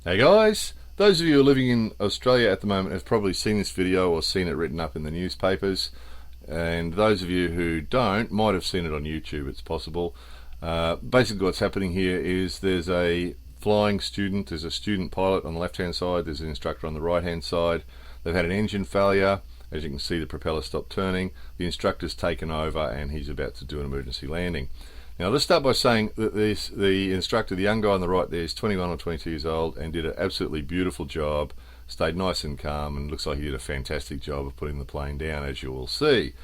Hey guys, those of you who are living in Australia at the moment have probably seen this video or seen it written up in the newspapers, and those of you who don't might have seen it on YouTube. It's possible. Basically what's happening here is there's a flying student, there's a student pilot on the left hand side, there's an instructor on the right hand side. They've had an engine failure. As you can see, the propeller stopped turning. The instructor's taken over and he's about to do an emergency landing. Now let's start by saying that the instructor, the young guy on the right there, is 21 or 22 years old and did an absolutely beautiful job, stayed nice and calm, and looks like he did a fantastic job of putting the plane down, as you will see.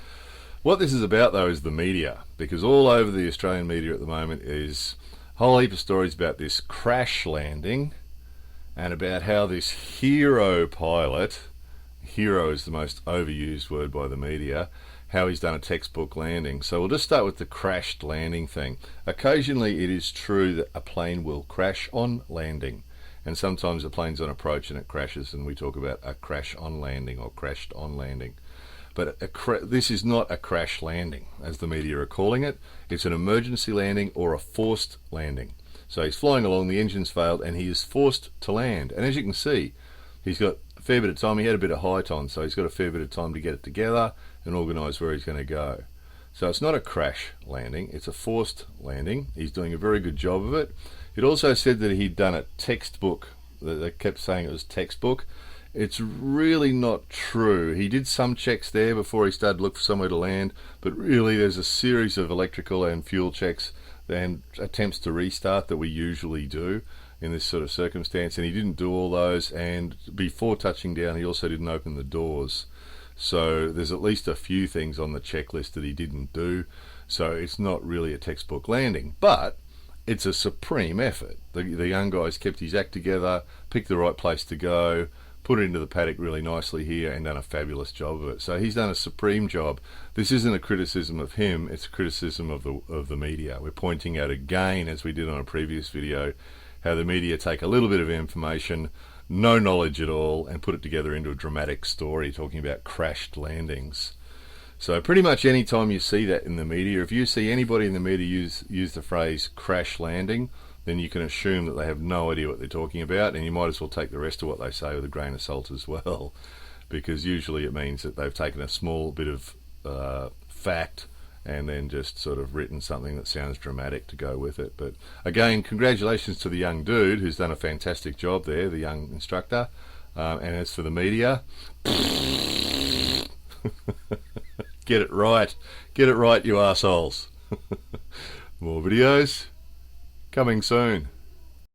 What this is about though is the media, because all over the Australian media at the moment is a whole heap of stories about this crash landing and about how this hero pilot, hero is the most overused word by the media, how he's done a textbook landing. So we'll just start with the crashed landing thing. Occasionally it is true that a plane will crash on landing, and sometimes a plane's on approach and it crashes, and we talk about a crash on landing or crashed on landing. But this is not a crash landing, as the media are calling it. It's an emergency landing or a forced landing. So he's flying along, the engine's failed, and he is forced to land. And as you can see, he's got a fair bit of time. He had a bit of height on, so he's got a fair bit of time to get it together and organise where he's going to go. So it's not a crash landing, it's a forced landing. He's doing a very good job of it. It also said that he'd done a textbook. They kept saying it was textbook. It's really not true. He did some checks there before he started to look for somewhere to land, but really there's a series of electrical and fuel checks and attempts to restart that we usually do in this sort of circumstance, and he didn't do all those, and before touching down he also didn't open the doors. So there's at least a few things on the checklist that he didn't do. So it's not really a textbook landing, but it's a supreme effort. The young guy's kept his act together, picked the right place to go, put it into the paddock really nicely here, and done a fabulous job of it. So he's done a supreme job. This isn't a criticism of him, it's a criticism of the media. We're pointing out again, as we did on a previous video, how the media take a little bit of information, no knowledge at all, and put it together into a dramatic story talking about crashed landings. So pretty much any time you see that in the media, if you see anybody in the media use the phrase crash landing, then you can assume that they have no idea what they're talking about, and you might as well take the rest of what they say with a grain of salt as well, because usually it means that they've taken a small bit of fact and then just sort of written something that sounds dramatic to go with it. But again, congratulations to the young dude who's done a fantastic job there, the young instructor. And as for the media, get it right, you assholes. More videos coming soon.